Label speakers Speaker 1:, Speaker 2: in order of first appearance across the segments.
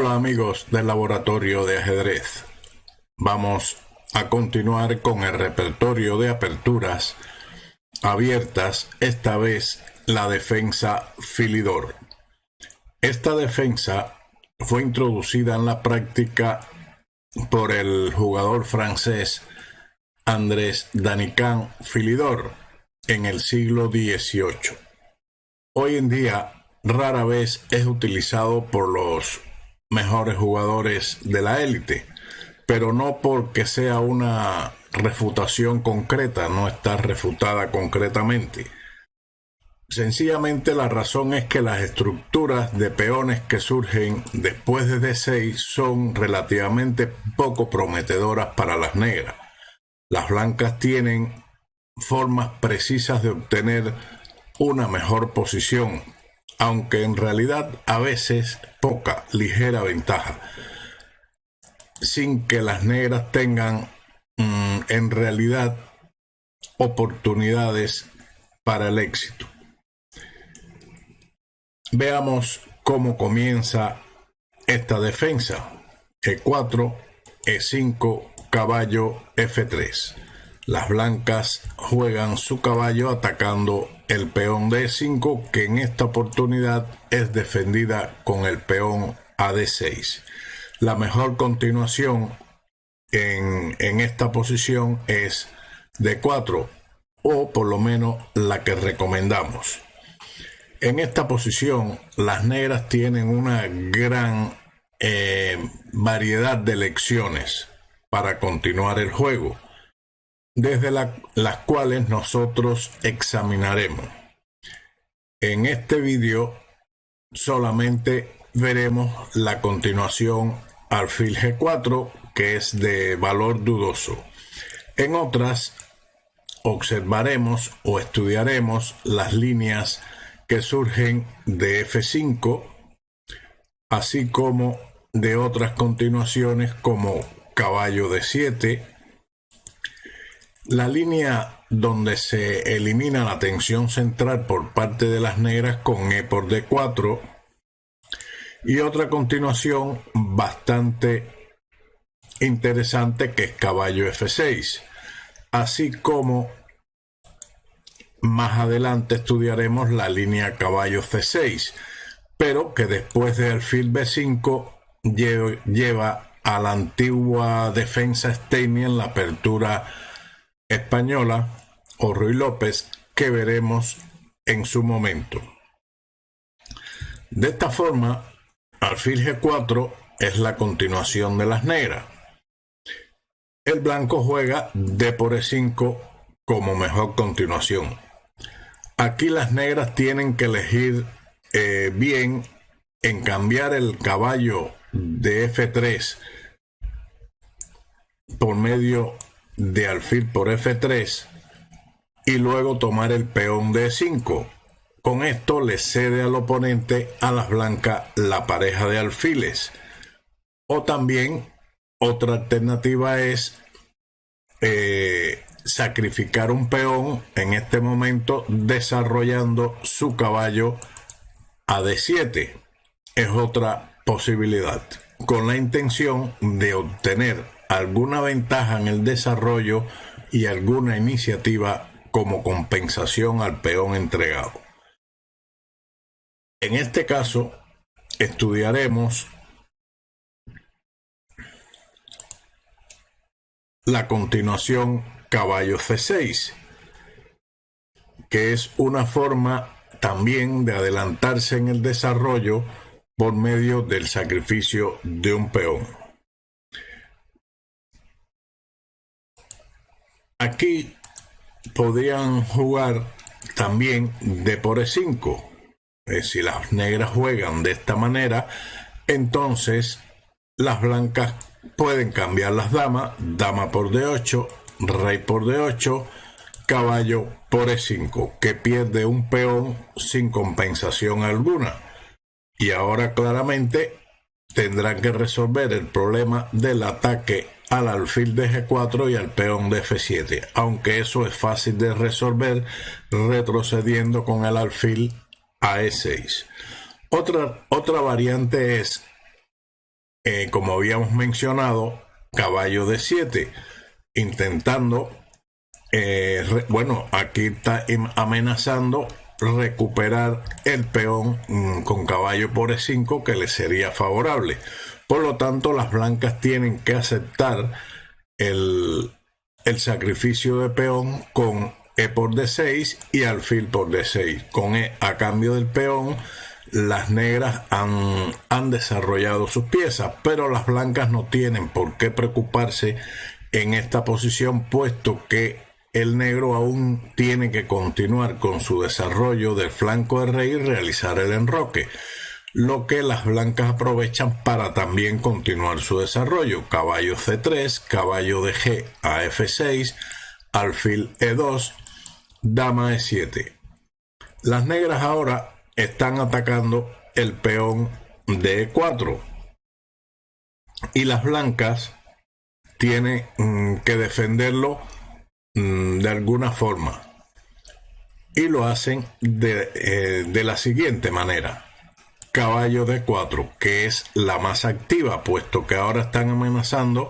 Speaker 1: Hola amigos del laboratorio de ajedrez. Vamos a continuar con el repertorio de aperturas abiertas, esta vez la defensa Philidor. Esta defensa fue introducida en la práctica por el jugador francés Andrés Danicant Philidor en el siglo XVIII. Hoy en día rara vez es utilizado por los mejores jugadores de la élite, pero no porque sea una refutación concreta, no está refutada concretamente. Sencillamente la razón es que las estructuras de peones que surgen después de D6 son relativamente poco prometedoras para las negras. Las blancas tienen formas precisas de obtener una mejor posición, aunque en realidad a veces poca, ligera ventaja, sin que las negras tengan en realidad oportunidades para el éxito. Veamos cómo comienza esta defensa. E4, E5, caballo F3. Las blancas juegan su caballo atacando el peón de E5, que en esta oportunidad es defendida con el peón a D6. La mejor continuación en esta posición es D4, o por lo menos la que recomendamos. En esta posición, las negras tienen una gran variedad de elecciones para continuar el juego, desde las cuales nosotros examinaremos. En este vídeo solamente veremos la continuación alfil G4, que es de valor dudoso. En otras observaremos o estudiaremos las líneas que surgen de F5, así como de otras continuaciones como caballo D7, la línea donde se elimina la tensión central por parte de las negras con E por D4, y otra continuación bastante interesante que es caballo F6, así como más adelante estudiaremos la línea caballo C6, pero que después de alfil B5 lleva a la antigua defensa Steinitz en la apertura española o Ruy López, que veremos en su momento. De esta forma, alfil G4 es la continuación de las negras. El blanco juega D por E5 como mejor continuación. Aquí las negras tienen que elegir bien en cambiar el caballo de F3 por medio de alfil por F3 y luego tomar el peón de E5. Con esto le cede al oponente, a las blancas, la pareja de alfiles. O también otra alternativa es sacrificar un peón en este momento desarrollando su caballo a D7. Es otra posibilidad, con la intención de obtener alguna ventaja en el desarrollo y alguna iniciativa como compensación al peón entregado. En este caso, estudiaremos la continuación caballo C6, que es una forma también de adelantarse en el desarrollo por medio del sacrificio de un peón. Aquí podrían jugar también D por E5. Si las negras juegan de esta manera, entonces las blancas pueden cambiar las damas, dama por D8, rey por D8, caballo por E5, que pierde un peón sin compensación alguna. Y ahora claramente tendrán que resolver el problema del ataque al alfil de G4 y al peón de F7, aunque eso es fácil de resolver retrocediendo con el alfil a E6. Otra variante es como habíamos mencionado, caballo D7, intentando, bueno, aquí está amenazando recuperar el peón con caballo por E5, que le sería favorable. Por lo tanto, las blancas tienen que aceptar el sacrificio de peón con E por D6 y alfil por D6. Con E a cambio del peón, las negras han desarrollado sus piezas, pero las blancas no tienen por qué preocuparse en esta posición, puesto que el negro aún tiene que continuar con su desarrollo del flanco de rey y realizar el enroque, lo que las blancas aprovechan para también continuar su desarrollo. Caballo C3, caballo de G a F6, alfil E2, dama E7. Las negras ahora están atacando el peón de E4 y las blancas tienen que defenderlo de alguna forma, y lo hacen de la siguiente manera: caballo D4, que es la más activa, puesto que ahora están amenazando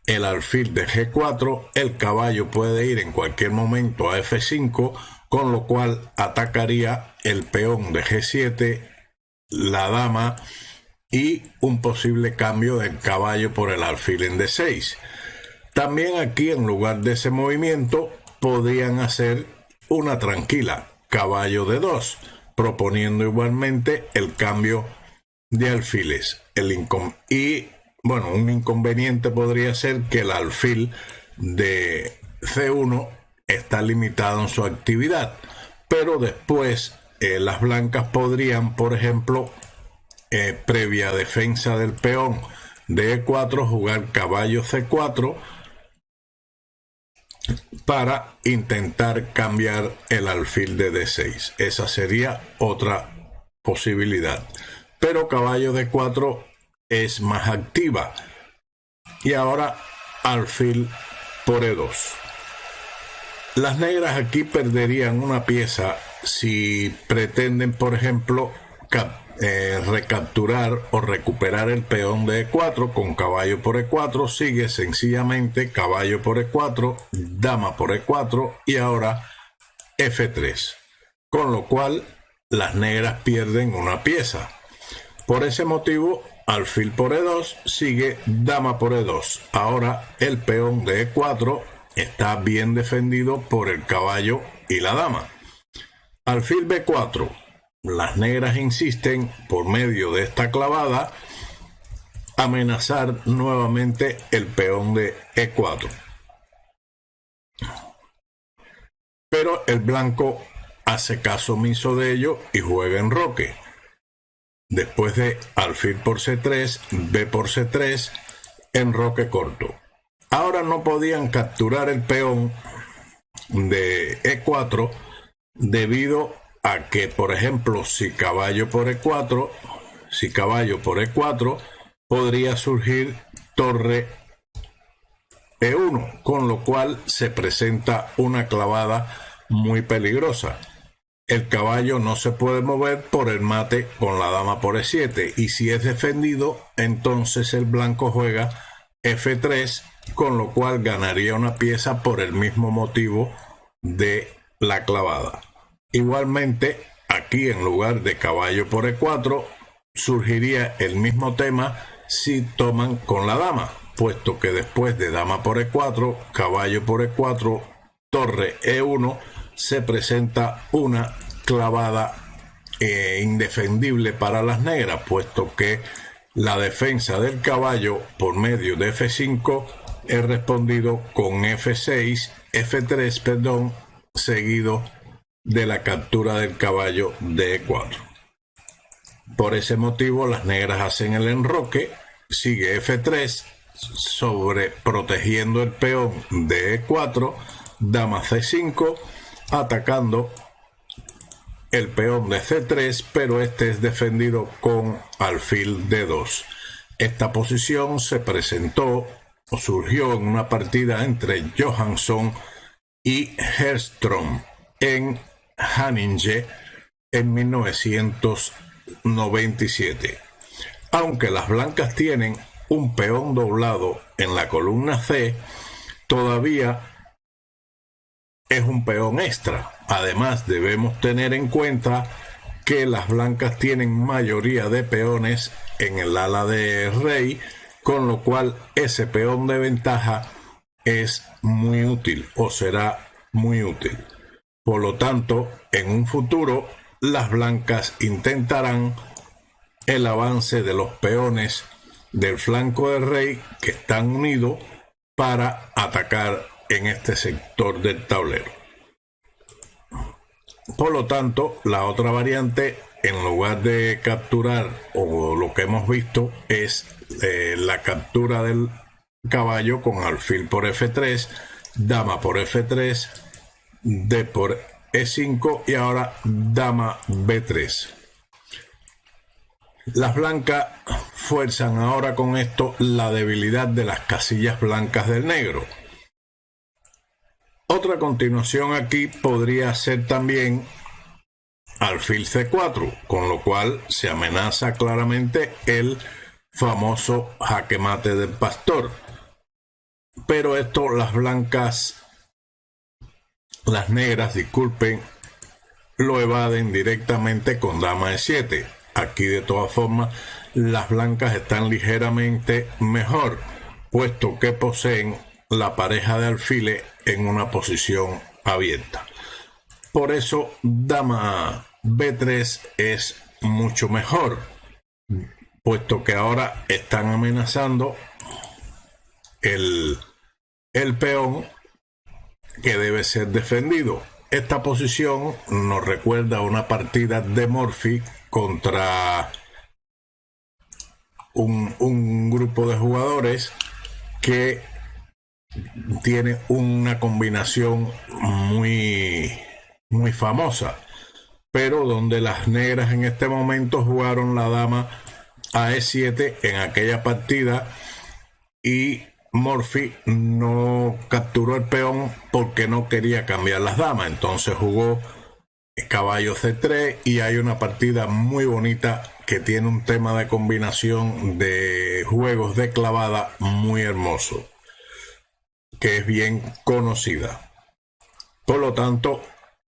Speaker 1: el alfil de G4. El caballo puede ir en cualquier momento a F5, con lo cual atacaría el peón de G7, la dama y un posible cambio del caballo por el alfil en D6. También aquí, en lugar de ese movimiento, podrían hacer una tranquila, caballo D2, proponiendo igualmente el cambio de alfiles. Bueno, un inconveniente podría ser que el alfil de C1 está limitado en su actividad, pero después las blancas podrían, por ejemplo, previa defensa del peón de E4, jugar caballo C4 para intentar cambiar el alfil de D6. Esa sería otra posibilidad, pero caballo D4 es más activa. Y ahora alfil por E2. Las negras aquí perderían una pieza si pretenden, por ejemplo, recapturar o recuperar el peón de E4 con caballo por E4. Sigue sencillamente caballo por E4, dama por E4 y ahora F3, con lo cual las negras pierden una pieza. Por ese motivo, alfil por E2, sigue dama por E2. Ahora el peón de E4 está bien defendido por el caballo y la dama. Alfil B4. Las negras insisten, por medio de esta clavada, amenazar nuevamente el peón de E4. Pero el blanco hace caso omiso de ello y juega enroque. Después de alfil por C3, B por C3, enroque corto. Ahora no podían capturar el peón de E4 debido a que, por ejemplo, si caballo por E4, podría surgir torre E1, con lo cual se presenta una clavada muy peligrosa. El caballo no se puede mover por el mate con la dama por E7, y si es defendido, entonces el blanco juega F3, con lo cual ganaría una pieza por el mismo motivo de la clavada. Igualmente, aquí en lugar de caballo por E4, surgiría el mismo tema si toman con la dama, puesto que después de dama por E4, caballo por E4, torre E1, se presenta una clavada indefendible para las negras, puesto que la defensa del caballo por medio de F5 es respondido con F3, seguido de la captura del caballo de E4. Por ese motivo, las negras hacen el enroque, sigue F3, protegiendo el peón de E4, dama C5, atacando el peón de C3, pero este es defendido con alfil D2. Esta posición se presentó o surgió en una partida entre Johansson y Herström en Haninge en 1997. Aunque las blancas tienen un peón doblado en la columna C, todavía es un peón extra. Además, debemos tener en cuenta que las blancas tienen mayoría de peones en el ala de rey, con lo cual ese peón de ventaja es muy útil o será muy útil. Por lo tanto, en un futuro, las blancas intentarán el avance de los peones del flanco del rey que están unidos para atacar en este sector del tablero. Por lo tanto, la otra variante, en lugar de capturar, o lo que hemos visto, es la captura del caballo con alfil por F3, dama por F3, D por E5 y ahora dama B3. Las blancas fuerzan ahora con esto la debilidad de las casillas blancas del negro. Otra continuación aquí podría ser también alfil C4, con lo cual se amenaza claramente el famoso jaque mate del pastor. Pero esto las negras, disculpen, lo evaden directamente con dama E7. Aquí de todas formas las blancas están ligeramente mejor, puesto que poseen la pareja de alfiles en una posición abierta. Por eso dama B3 es mucho mejor, puesto que ahora están amenazando el peón que debe ser defendido. Esta posición nos recuerda una partida de Morphy contra un grupo de jugadores que tiene una combinación muy famosa, pero donde las negras en este momento jugaron la dama a E7 en aquella partida y Morphy no capturó el peón porque no quería cambiar las damas, entonces jugó caballo C3 y hay una partida muy bonita que tiene un tema de combinación de juegos de clavada muy hermoso, que es bien conocida. Por lo tanto,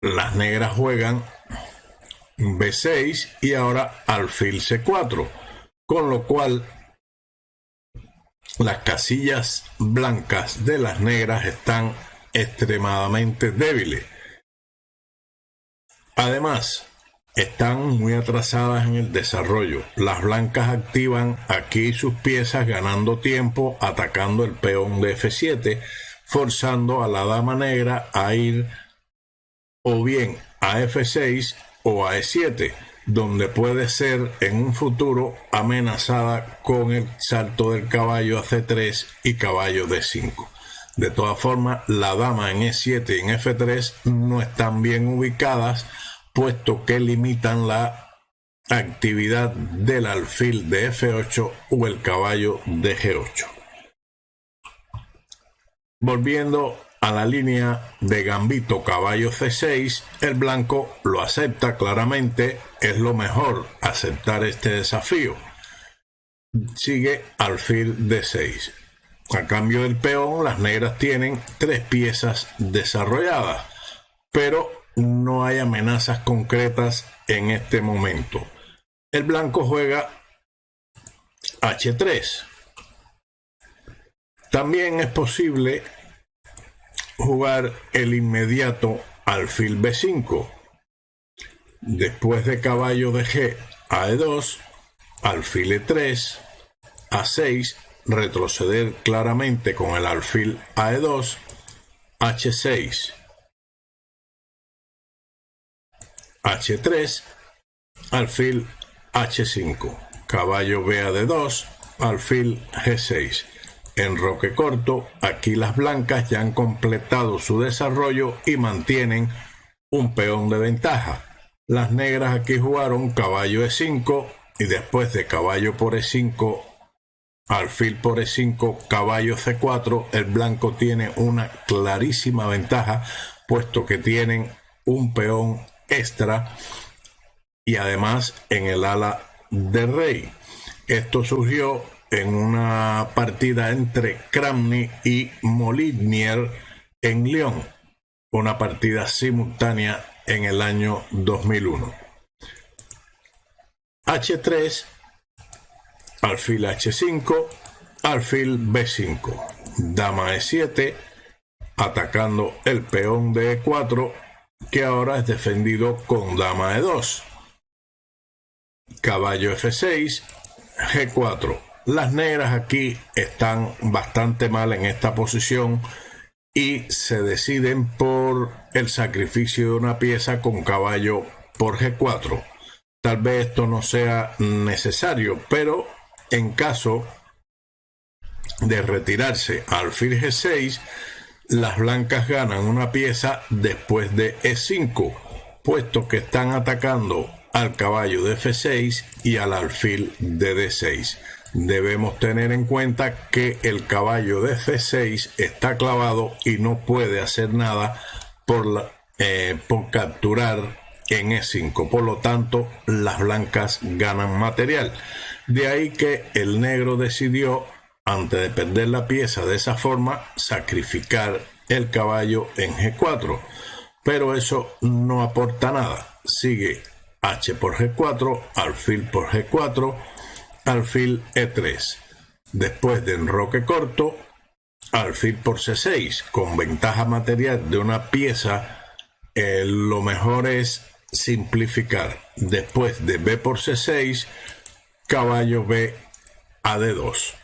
Speaker 1: las negras juegan B6 y ahora alfil C4, con lo cual las casillas blancas de las negras están extremadamente débiles. Además, están muy atrasadas en el desarrollo. Las blancas activan aquí sus piezas ganando tiempo, atacando el peón de F7, forzando a la dama negra a ir o bien a F6 o a E7, donde puede ser en un futuro amenazada con el salto del caballo a C3 y caballo D5. De todas formas, la dama en E7 y en F3 no están bien ubicadas, puesto que limitan la actividad del alfil de F8 o el caballo de G8. Volviendo a la línea de gambito caballo C6, el blanco lo acepta claramente, es lo mejor aceptar este desafío. Sigue alfil D6. A cambio del peón, las negras tienen 3 piezas desarrolladas, pero no hay amenazas concretas en este momento. El blanco juega H3. También es posible jugar el inmediato alfil B5. Después de caballo de G a E2, alfil E3, A6, retroceder claramente con el alfil a E2, H6, H3, alfil H5, caballo B a D2, alfil G6. Enroque corto, aquí las blancas ya han completado su desarrollo y mantienen un peón de ventaja. Las negras aquí jugaron caballo E5 y después de caballo por E5, alfil por E5, caballo C4, el blanco tiene una clarísima ventaja, puesto que tienen un peón extra y además en el ala de rey. Esto surgió en una partida entre Kramny y Molinier en Lyon, una partida simultánea en el año 2001. H3, alfil H5, alfil B5, dama E7, atacando el peón de E4, que ahora es defendido con dama E2. Caballo F6, G4. Las negras aquí están bastante mal en esta posición y se deciden por el sacrificio de una pieza con caballo por G4. Tal vez esto no sea necesario, pero en caso de retirarse alfil G6, las blancas ganan una pieza después de E5, puesto que están atacando al caballo de F6 y al alfil de D6. Debemos tener en cuenta que el caballo de F6 está clavado y no puede hacer nada por capturar en E5. Por lo tanto, las blancas ganan material. De ahí que el negro decidió, antes de perder la pieza de esa forma, sacrificar el caballo en G4. Pero eso no aporta nada. Sigue H por G4, alfil por G4, alfil E3. Después de enroque corto, alfil por C6, con ventaja material de una pieza. Lo mejor es simplificar. Después de B por C6, caballo B a D2,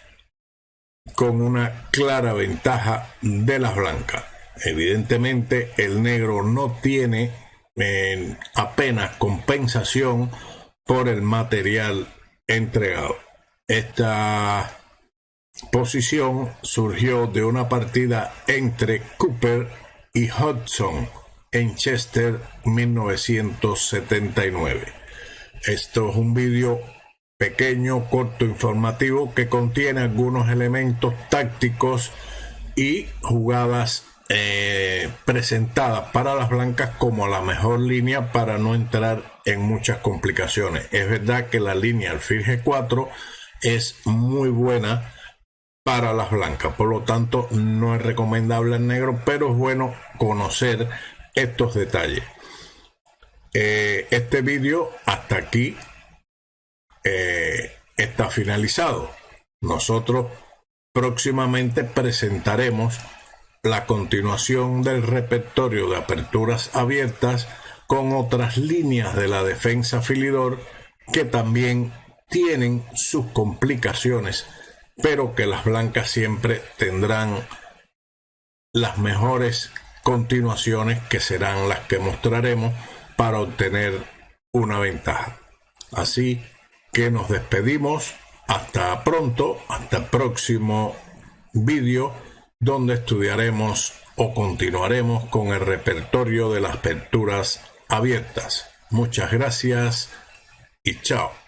Speaker 1: con una clara ventaja de las blancas. Evidentemente el negro no tiene apenas compensación por el material entregado. Esta posición surgió de una partida entre Cooper y Hodgson en Chester 1979. Esto es un vídeo pequeño, corto, informativo, que contiene algunos elementos tácticos y jugadas presentadas para las blancas como la mejor línea para no entrar en muchas complicaciones. Es verdad que la línea alfil G4 es muy buena para las blancas, por lo tanto no es recomendable en negro, pero es bueno conocer estos detalles. Este vídeo hasta aquí está finalizado. Nosotros próximamente presentaremos la continuación del repertorio de aperturas abiertas con otras líneas de la defensa Philidor que también tienen sus complicaciones, pero que las blancas siempre tendrán las mejores continuaciones, que serán las que mostraremos para obtener una ventaja. Así que nos despedimos. Hasta pronto, hasta el próximo vídeo, donde estudiaremos o continuaremos con el repertorio de las aperturas abiertas. Muchas gracias y chao.